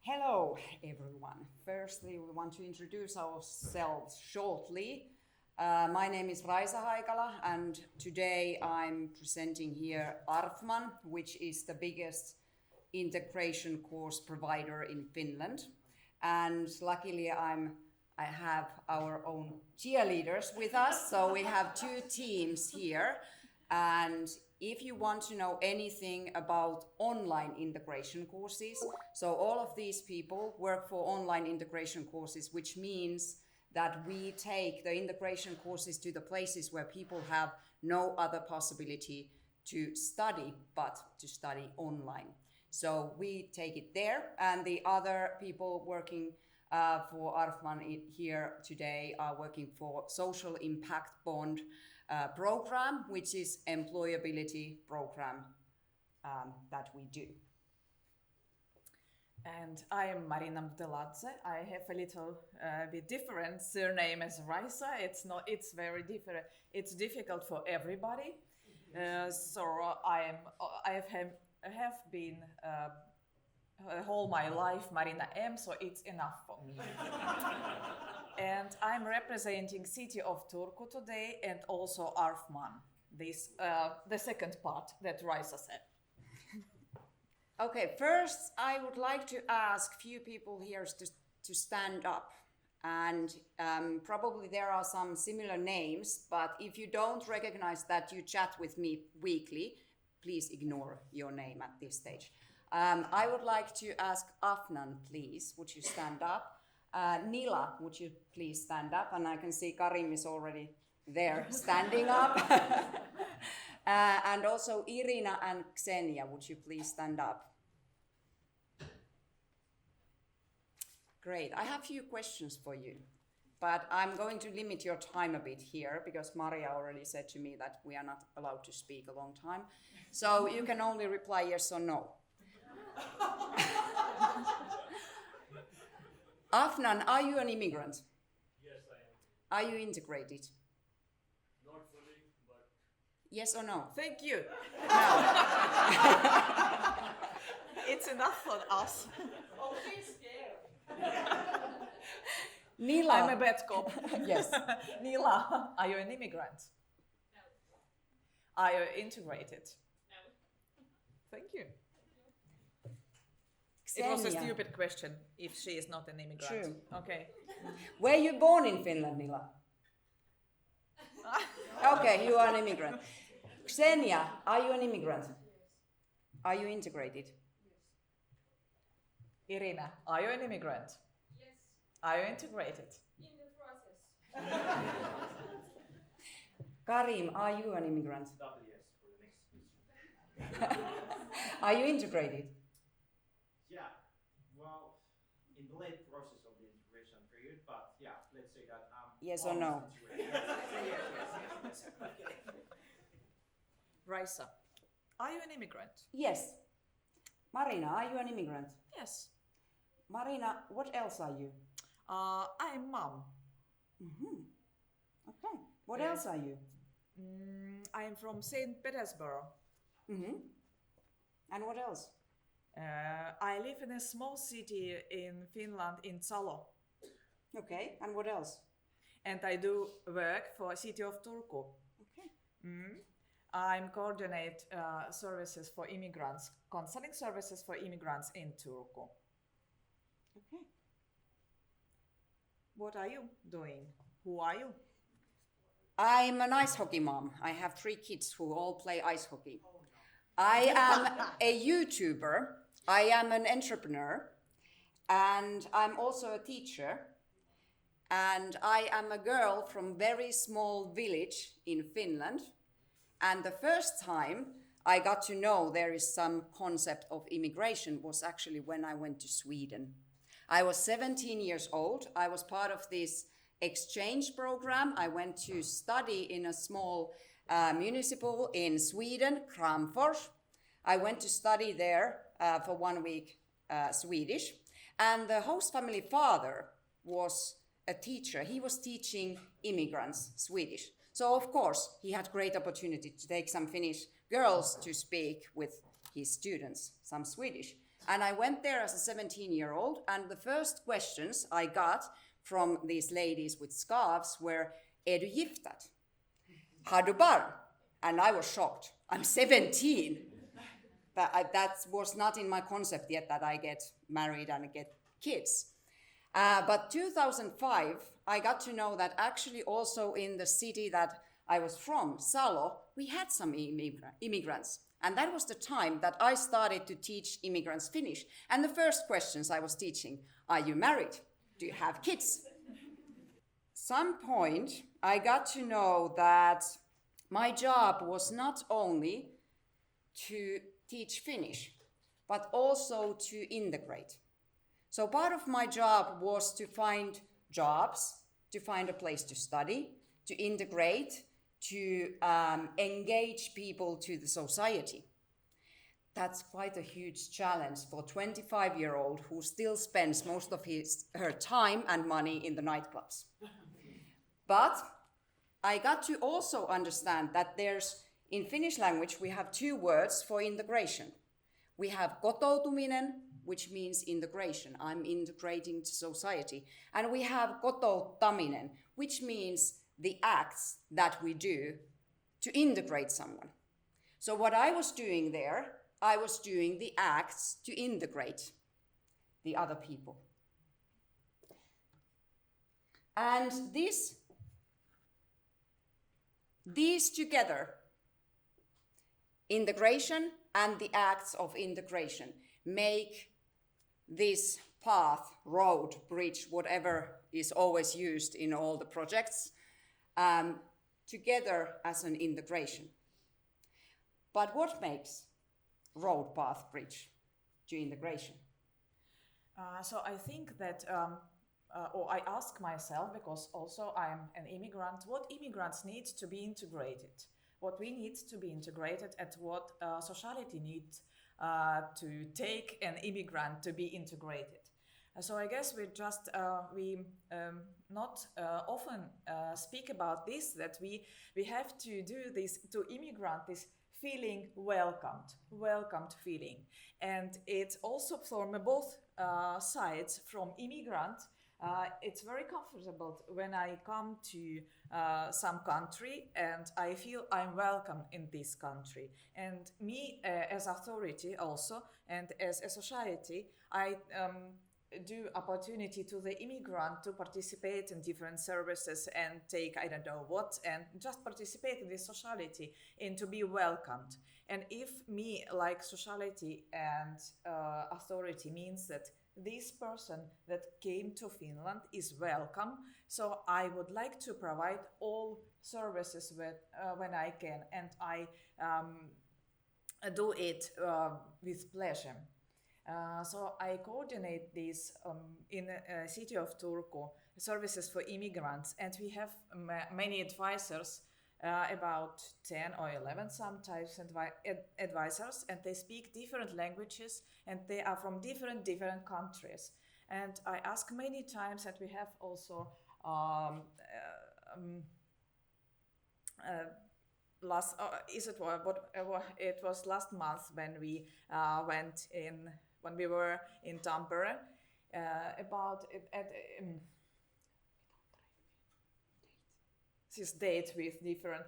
Hello, everyone. Firstly, we want to introduce ourselves shortly. My name is Raisa Haikala, and today I'm presenting here Arffman, which is the biggest integration course provider in Finland. And luckily, I have our own cheerleaders with us, so we have two teams here. And if you want to know anything about online integration courses, so all of these people work for online integration courses, which means that we take the integration courses to the places where people have no other possibility to study but to study online. So we take it there, and the other people working for Arffman here today are working for Social Impact Bond program, which is employability program that we do. And I am Marina Mgvdeladze. I have a little bit different surname as Raisa. It's very different. It's difficult for everybody. So I have been whole my life Marina M. So it's enough for me. And I'm representing city of Turku today, and also Arffman. This the second part that Raisa said. Okay, first I would like to ask few people here to stand up, and probably there are some similar names, but if you don't recognize that you chat with me weekly, please ignore your name at this stage. I would like to ask Arffman, please, would you stand up? Nila, would you please stand up? And I can see Karim is already there standing up. And also Irina and Ksenia, would you please stand up? Great. I have a few questions for you, but I'm going to limit your time a bit here because Maria already said to me that we are not allowed to speak a long time. So you can only reply yes or no. Arffman, are you an immigrant? Yes, I am. Are you integrated? Not fully, but... Yes or no? Thank you. No. It's enough for us. Oh, she's scared. Nila. I'm a bad cop. Yes. Nila, are you an immigrant? No. Are you integrated? No. Thank you. It was a Ksenia. stupid question if she is not an immigrant. True. Okay. Were you born in Finland, Nila? Okay, you are an immigrant. Ksenia, are you an immigrant? Are you integrated? Irina, are you an immigrant? Yes. Are you integrated? In the process. Karim, are you an immigrant? Double yes for the next question. Are you integrated? Yeah, well, in the late process of the integration period, but yeah, let's say that Yes or no? Yes. Raisa, are you an immigrant? Yes. Marina, are you an immigrant? Yes. Marina, what else are you? I'm mom. Mm-hmm. Okay. What Yeah. else are you? I'm from St. Petersburg. Mm-hmm. And what else? I live in a small city in Finland, in Salo. Okay. And what else? And I do work for city of Turku. Okay. I'm coordinate services for immigrants, counseling services for immigrants in Turku. Okay. What are you doing? Who are you? I'm an ice hockey mom. I have 3 kids who all play ice hockey. I am a YouTuber. I am an entrepreneur. And I'm also a teacher. And I am a girl from very small village in Finland. And the first time I got to know there is some concept of immigration was actually when I went to Sweden. I was 17 years old. I was part of this exchange program. I went to study in a small municipal in Sweden, Kramfors. I went to study there for 1 week Swedish. And the host family father was a teacher. He was teaching immigrants Swedish. So of course, he had great opportunity to take some Finnish girls to speak with his students, some Swedish. And I went there as a 17-year-old, and the first questions I got from these ladies with scarves were, "Är du giftad? Har du barn?" And I was shocked. I'm 17. That was not in my concept yet, that I get married and get kids. But 2005, I got to know that actually also in the city that I was from, Salo, we had some immigrants. And that was the time that I started to teach immigrants Finnish. And the first questions I was teaching, are you married? Do you have kids? Some point, I got to know that my job was not only to teach Finnish, but also to integrate. So part of my job was to find jobs, to find a place to study, to integrate, to engage people to the society. That's quite a huge challenge for a 25-year-old who still spends most of her time and money in the nightclubs. But I got to also understand that in Finnish language, we have two words for integration. We have kotoutuminen, which means integration. I'm integrating to society. And we have kotouttaminen, which means the acts that we do to integrate someone. So what I was doing there, I was doing the acts to integrate the other people. And these together, integration and the acts of integration, make this path, road, bridge, whatever is always used in all the projects, together as an integration. But what makes road, path, bridge to integration? So I think that, or I ask myself, because also I'm an immigrant, what immigrants need to be integrated? What we need to be integrated, and what society needs to take an immigrant to be integrated. So I guess we not often speak about this, that we have to do this to immigrant, this feeling welcomed feeling. And it's also from both sides, from immigrant, it's very comfortable when I come to some country and I feel I'm welcome in this country. And me as authority also, and as a society, I do opportunity to the immigrant to participate in different services and take I don't know what, and just participate in this society and to be welcomed. And if me like society and authority means that this person that came to Finland is welcome, so I would like to provide all services when I can, and I do it with pleasure. So I coordinate this in the city of Turku, services for immigrants, and we have many advisors, about 10 or 11 sometimes advisors, and they speak different languages, and they are from different countries. And I ask many times that we have also it was last month when we when we were in Tampere about this date with different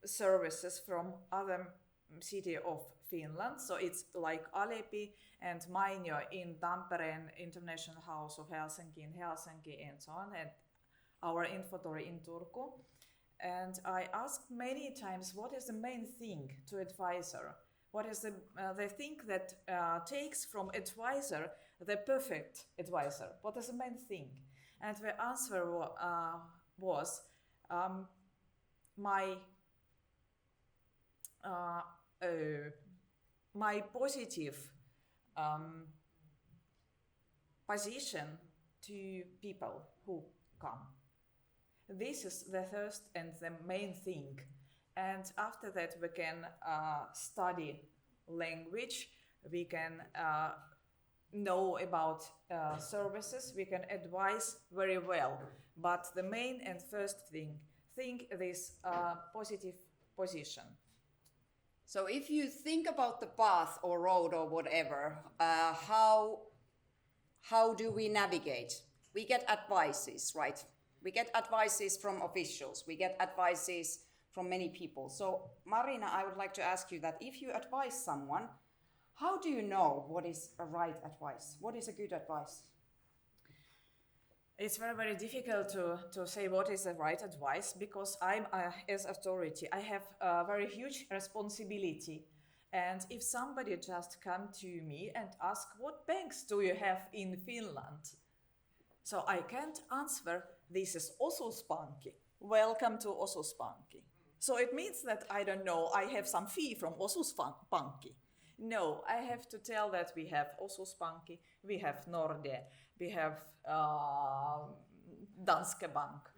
services from other city of Finland. So it's like Alepi and Mainio in Tampere, and International House of Helsinki in Helsinki, and so on, and our infotory in Turku. And I asked many times, what is the main thing to advisor? What is the thing that takes from advisor the perfect advisor? What is the main thing? And the answer was my positive position to people who come. This is the first and the main thing. And after that we can study language, we can know about services, we can advise very well. But the main and first thing this positive position. So if you think about the path or road or whatever, how do we navigate? We get advices, right? We get advices from officials. We get advices from many people. So Marina, I would like to ask you that if you advise someone, how do you know what is a right advice? What is a good advice? It's very, very difficult to say what is the right advice because I'm, as authority, I have a very huge responsibility. And if somebody just come to me and ask, what banks do you have in Finland? So I can't answer, this is Osuuspankki. Welcome to Osuuspankki. So it means that I don't know, I have some fee from Osuuspankki. No, I have to tell that we have Osuuspankki, we have Nordea, we have Danske Bank,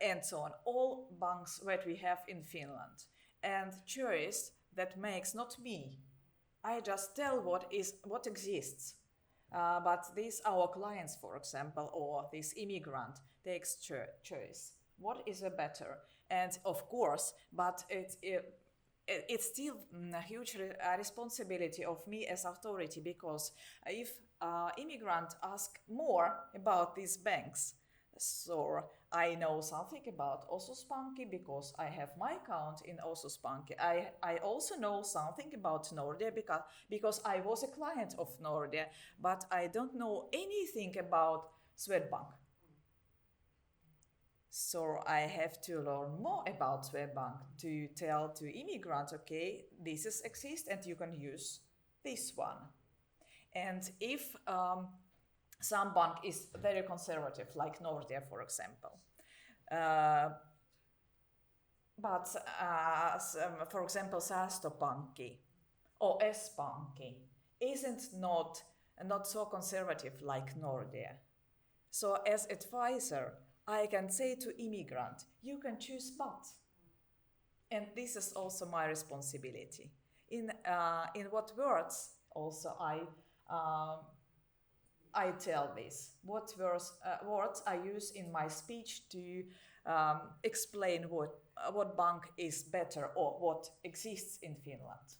and so on. All banks that we have in Finland. And choice that makes not me. I just tell what exists. But these our clients, for example, or this immigrant takes choice. What is a better? And of course, but it's still a huge responsibility of me as authority because if immigrant ask more about these banks, so I know something about Osuuspankki because I have my account in Osuuspankki. I also know something about Nordea because I was a client of Nordea, but I don't know anything about Swedbank. So I have to learn more about Swedbank to tell to immigrants, okay, this is exist and you can use this one. And if some bank is very conservative, like Nordea, for example, but for example, Säästöpankki or S-Pankki isn't not so conservative like Nordea. So as advisor, I can say to immigrant, you can choose but. And this is also my responsibility. In what words also I tell this. What words I use in my speech to explain what bank is better or what exists in Finland.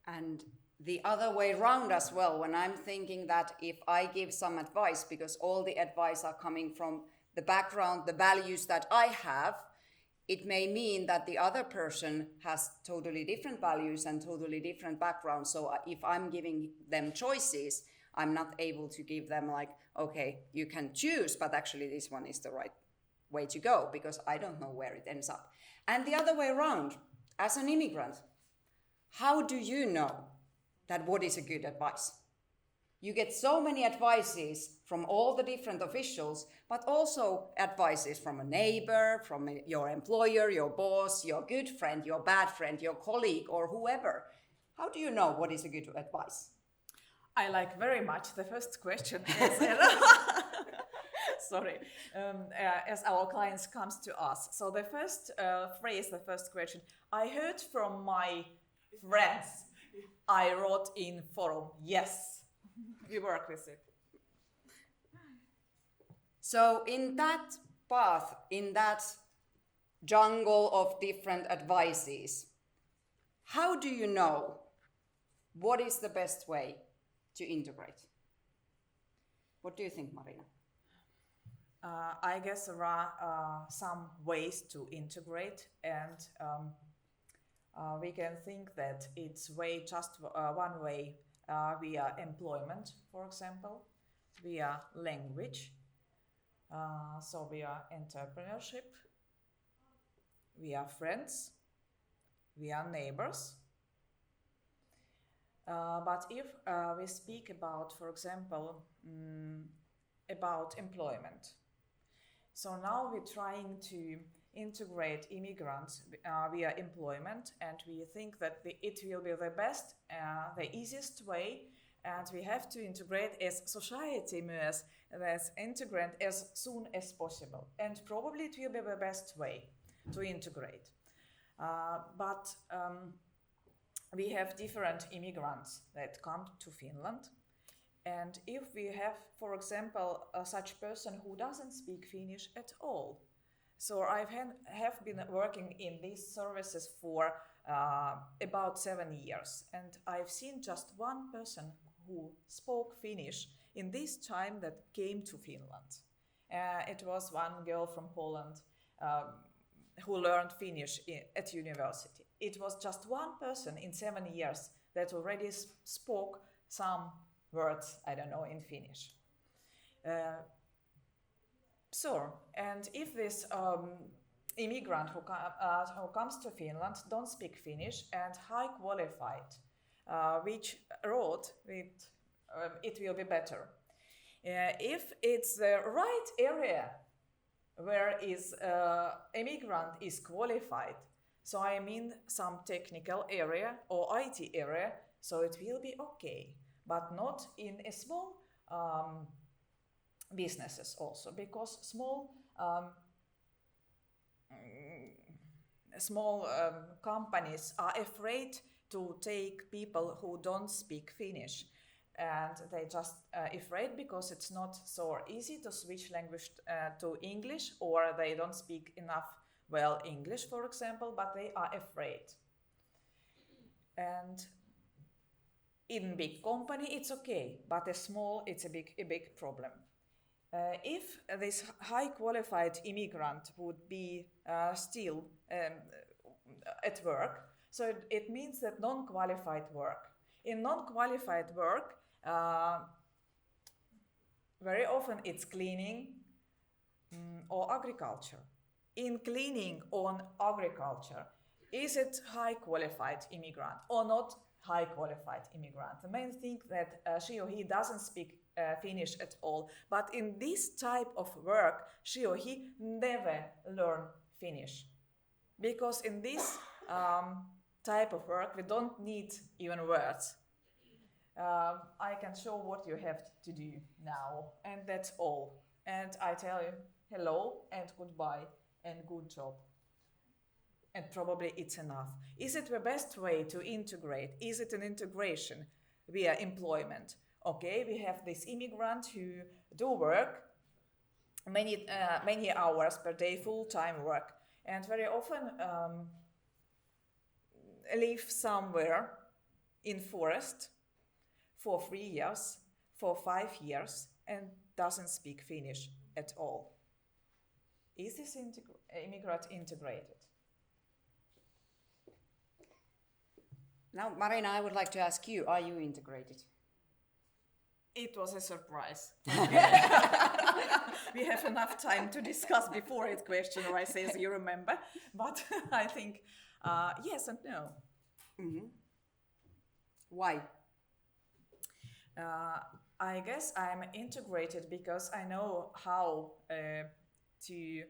And the other way round as well, when I'm thinking that if I give some advice, because all the advice are coming from the background, the values that I have, it may mean that the other person has totally different values and totally different background. So if I'm giving them choices, I'm not able to give them like, okay, you can choose, but actually this one is the right way to go because I don't know where it ends up. And the other way around, as an immigrant, how do you know that what is a good advice? You get so many advices from all the different officials, but also advices from a neighbor, from your employer, your boss, your good friend, your bad friend, your colleague, or whoever. How do you know what is a good advice? I like very much the first question. Sorry, as our clients comes to us. So the first phrase, the first question, I heard from my friends. I wrote in forum, yes, we work with it. So in that path, in that jungle of different advices, how do you know what is the best way to integrate? What do you think, Marina? I guess there are some ways to integrate, and we can think that it's just one way via employment, for example, via language, so via entrepreneurship, via friends, via neighbors. But if we speak about, for example, about employment, so now we're trying to integrate immigrants via employment, and we think that it will be the best, the easiest way, and we have to integrate as society myös, as integrant as soon as possible, and probably it will be the best way to integrate. But we have different immigrants that come to Finland, and if we have, for example, such person who doesn't speak Finnish at all, So have been working in these services for about 7 years, and I've seen just one person who spoke Finnish in this time that came to Finland. It was one girl from Poland who learned Finnish at university. It was just one person in 7 years that already spoke some words, I don't know, in Finnish. And if this immigrant who comes to Finland don't speak Finnish and high qualified, which road it will be better. If it's the right area where is immigrant is qualified, so I mean some technical area or IT area, so it will be okay, but not in a small businesses also, because small companies are afraid to take people who don't speak Finnish, and they just afraid because it's not so easy to switch language to English, or they don't speak enough well English, for example, but they are afraid. And in big company it's okay, but a small it's a big problem. If this high qualified immigrant would be still at work, so it means that non-qualified work. In non-qualified work, very often it's cleaning or agriculture. In cleaning or agriculture, is it high qualified immigrant or not high qualified immigrant? The main thing that she or he doesn't speak Finnish at all, but in this type of work, she or he never learn Finnish, because in this type of work we don't need even words. I can show what you have to do now, and that's all. And I tell you hello and goodbye and good job. And probably it's enough. Is it the best way to integrate? Is it an integration via employment? Okay, we have this immigrant who do work many hours per day, full-time work, and very often live somewhere in forest for 3 years, for 5 years, and doesn't speak Finnish at all. Is this immigrant integrated? Now, Marina, I would like to ask you, are you integrated? It was a surprise. We have enough time to discuss before it question, Raisa, as you remember. But I think yes and no. Mm-hmm. Why? I guess I'm integrated because I know how to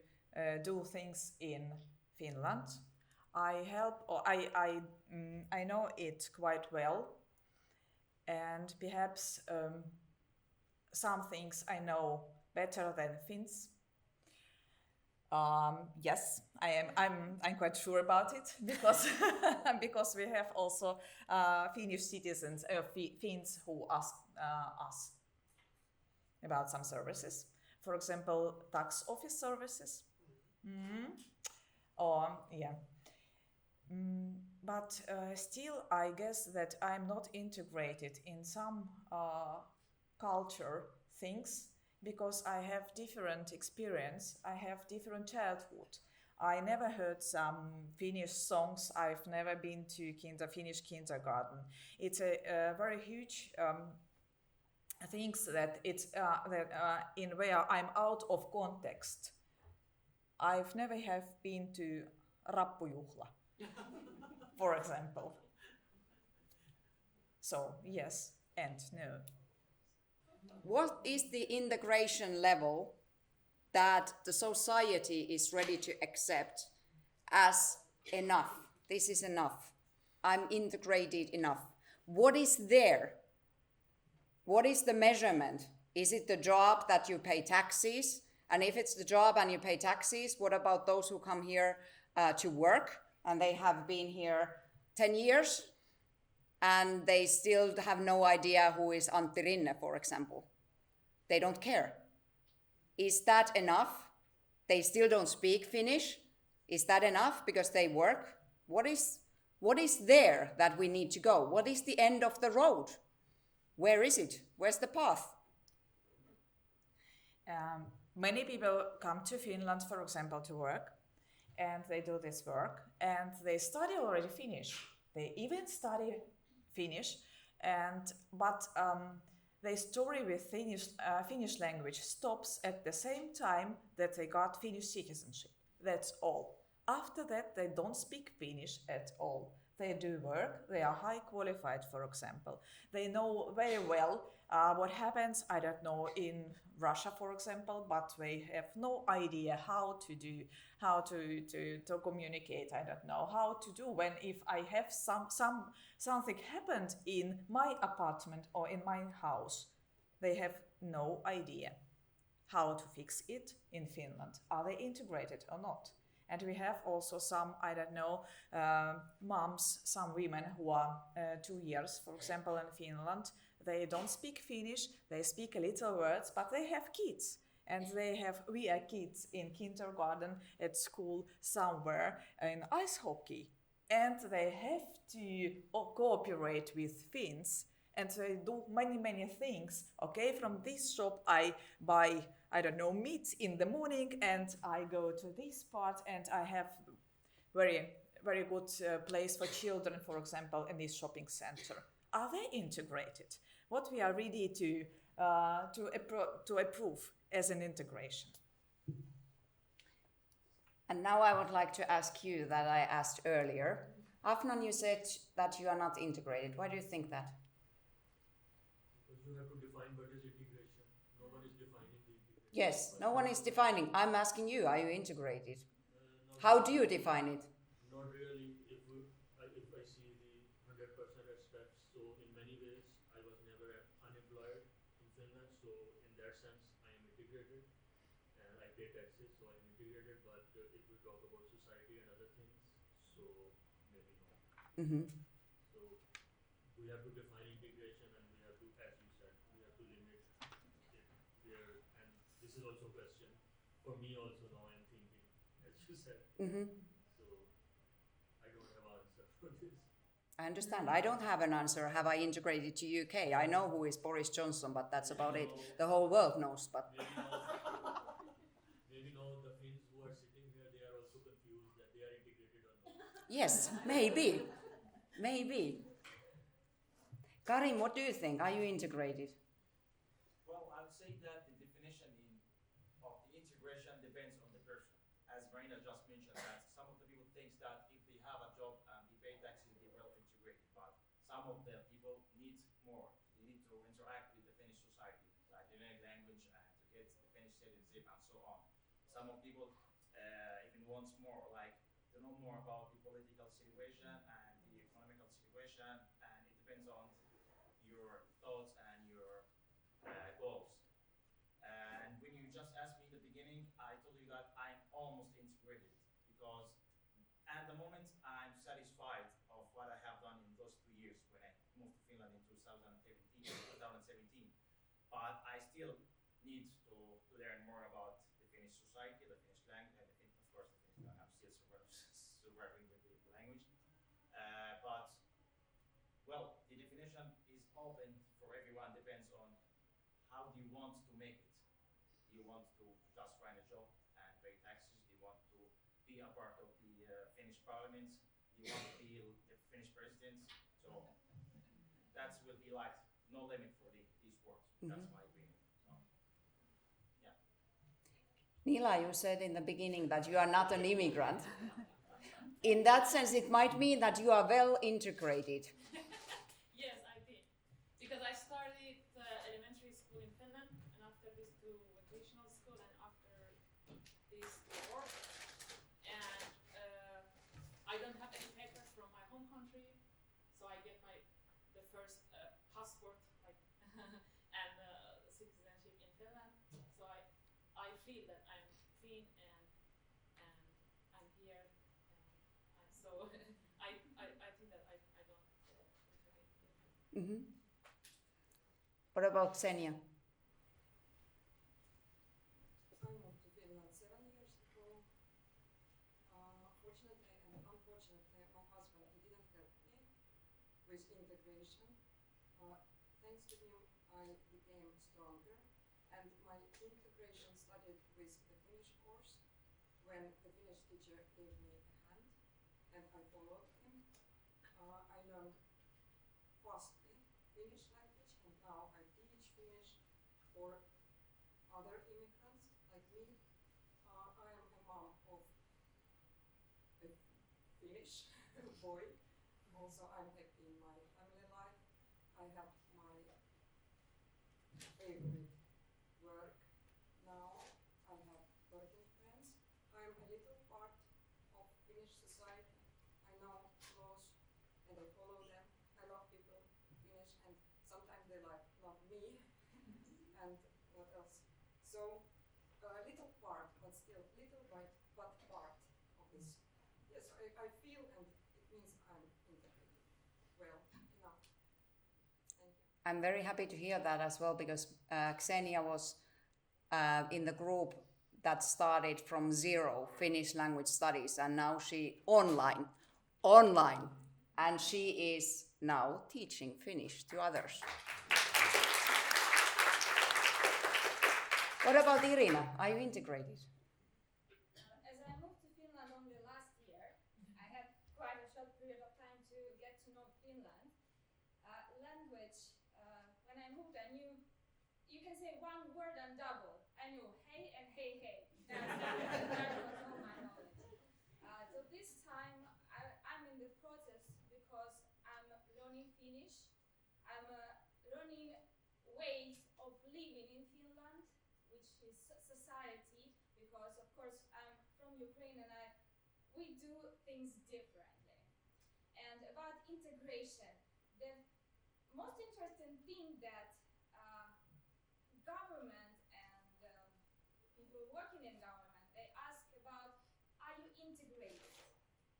do things in Finland. I know it quite well, and perhaps some things I know better than Finns. Yes, I'm quite sure about it because because we have also Finnish citizens, Finns who ask us about some services. For example, tax office services. But still, I guess that I'm not integrated in some culture things because I have different experience. I have different childhood. I never heard some Finnish songs. I've never been to Finnish kindergarten. It's a very huge things that it's in where I'm out of context. I've never have been to rappujuhla, for example. So yes and no. What is the integration level that the society is ready to accept as enough? This is enough. I'm integrated enough. What is there? What is the measurement? Is it the job that you pay taxes? And if it's the job and you pay taxes, what about those who come here to work and they have been here 10 years and they still have no idea who is Antti Rinne, for example? They don't care. Is that enough? They still don't speak Finnish. Is that enough because they work? What is there that we need to go? What is the end of the road? Where is it? Where's the path? Many people come to Finland, for example, to work, and they do this work, and they study already Finnish. They even study Finnish, but their story with Finnish language stops at the same time that they got Finnish citizenship. That's all. After that, they don't speak Finnish at all. They do work, they are high qualified, for example. They know very well what happens, I don't know, in Russia, for example, but they have no idea how to communicate, I don't know, how to do when if I have something happened in my apartment or in my house. They have no idea how to fix it in Finland. Are they integrated or not? And we have also some, I don't know, moms, some women who are 2 years, for example, in Finland. They don't speak Finnish, they speak a little words, but they have kids. And we are kids in kindergarten, at school, somewhere, in ice hockey. And they have to cooperate with Finns. And they do many things. Okay, from this shop I buy, I don't know, meat in the morning, and I go to this part, and I have very good place for children, for example, in this shopping center. Are they integrated? What we are ready to approve as an integration. And now I would like to ask you that I asked earlier. Arffman, you said that you are not integrated. Why do you think that? Because you have to define what is integration. No one is defining the integration. Yes, no one is defining. I'm asking you, are you integrated? Not How do you define it? Not really. If I see the 100% aspects, so in many ways I was never unemployed in Finland. So in that sense, I am integrated, and I pay taxes, so I am integrated. But if we talk about society and other things, so maybe not. Mm-hmm. So we have to define integration, and we have to, as you said, we have to limit it there. And this is also a question for me also. Now I'm thinking, as you said. Mm-hmm. So I don't have an answer for this. I understand. I don't have an answer. Have I integrated to UK? I know who is Boris Johnson, but that's about it. The whole world knows, but... Maybe now the Finns who are sitting here, they are also confused that they are integrated or not. Yes, maybe. Maybe. Karim, what do you think? Are you integrated? Well, I would say that the definition of the integration depends on the person. As Marina just mentioned, that some of the people think that if they have a job and they pay taxes, they will integrate. But some of the people need more. They need to interact with the Finnish society, like the learning language and to get the Finnish citizenship and so on. Some of people even wants more, like to know more about the political situation and the economical situation, and it depends on your thoughts and your goals. And when you just asked me in the beginning, I told you that I'm almost integrated because at the moment I'm satisfied of what I have done in those 2 years when I moved to Finland in 2017. But I still need to learn more about the Finnish society, the Finnish language, and of course the Finnish language. I'm still surviving with the language. But well, the definition is open for everyone. Depends on how do you want to make it. Do you want to just find a job and pay taxes? Do you want to be a part of the Finnish parliament? Do you want to be the Finnish president? So that will be like no limit for these words. That's my opinion. So, yeah. Nila, you said in the beginning that you are not an immigrant. In that sense, it might mean that you are well integrated. Yes, I did. Because I started elementary school in Finland, and after this to vocational school, and after this to work. And I don't have any papers from my home country, so I get the first passport like and citizenship in Finland. So I feel that I'm Finn and I'm here. And so I think that I don't integrate here. Mm-hmm. What about Xenia? I moved to Finland 7 years with integration. Thanks to him, I became stronger, and my integration started with the Finnish course, when the Finnish teacher gave me a hand, and I followed him. I learned fastly Finnish language, and now I teach Finnish for other immigrants like me. I am a mom of a Finnish boy. Also, I'm happy in my family life. I have my favorite work now. I have working friends. I am a little part of Finnish society. I know laws and I follow them. I love people Finnish, and sometimes they love me. And what else? So a little part, but still little but part of this. Yes, I feel, and it means I'm integrated. Well, enough. Thank you. I'm very happy to hear that as well, because Xenia was in the group that started from zero Finnish language studies, and now she online, and she is now teaching Finnish to others. What about Irina? Are you integrated? As I moved to Finland only last year, I had quite a short period of time to get to know Finland. Language, when I moved, I knew, you can say one word and double. I knew hey and hey hey. That was all my knowledge. So this time, I'm in the process because I'm learning Finnish. I'm learning ways of living in Finland, which is society, because of course I'm from Ukraine and we do things differently. And about integration, the most interesting thing that government and people working in government, they ask about, are you integrated?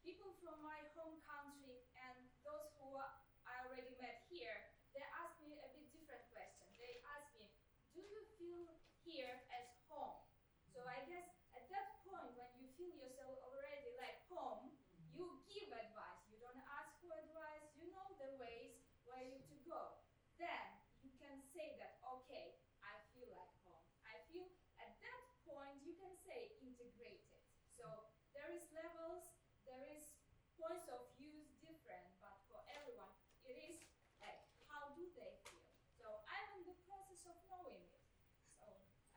People from my home country and those who I already met here, they ask me a bit different question. They ask me, do you feel here as home? So I guess at that point when you feel yourself already like home, you give advice. You don't ask for advice, you know the ways where you to go. Then you can say that, okay, I feel like home. I feel at that point you can say integrated. So there is levels, there is points of views different, but for everyone it is like, how do they feel? So I'm in the process of knowing it. So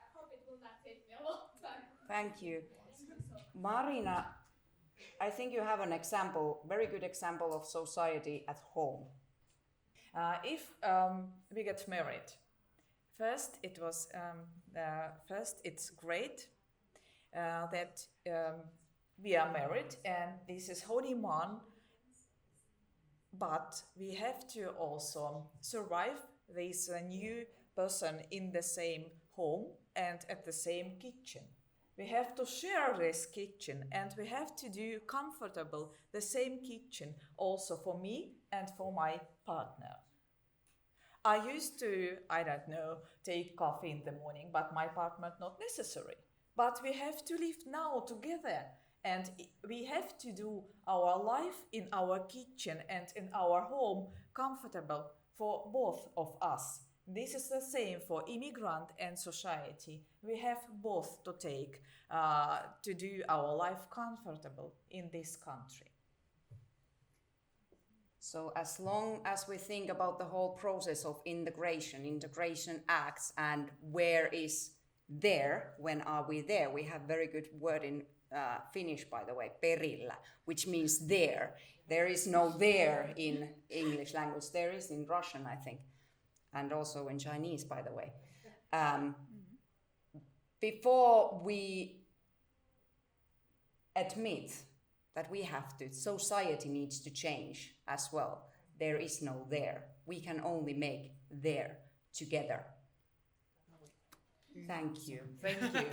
I hope it will not take me a long time. Thank you. Thank you so much. Marina, I think you have an example, very good example of society at home. If we get married, first it's great that we are married and this is honeymoon, but we have to also survive this new person in the same home and at the same kitchen. We have to share this kitchen and we have to do comfortable the same kitchen also for me and for my partner. I used to, take coffee in the morning, but my partner not necessary. But we have to live now together and we have to do our life in our kitchen and in our home comfortable for both of us. This is the same for immigrant and society. We have both to take to do our life comfortable in this country. So as long as we think about the whole process of integration acts, and where is there, when are we there? We have very good word in Finnish, by the way, perillä, which means there. There is no there in English language. There is in Russian, I think, and also in Chinese, by the way. Before we admit that we have to, society needs to change as well. There is no there. We can only make there together. Thank you. Thank you.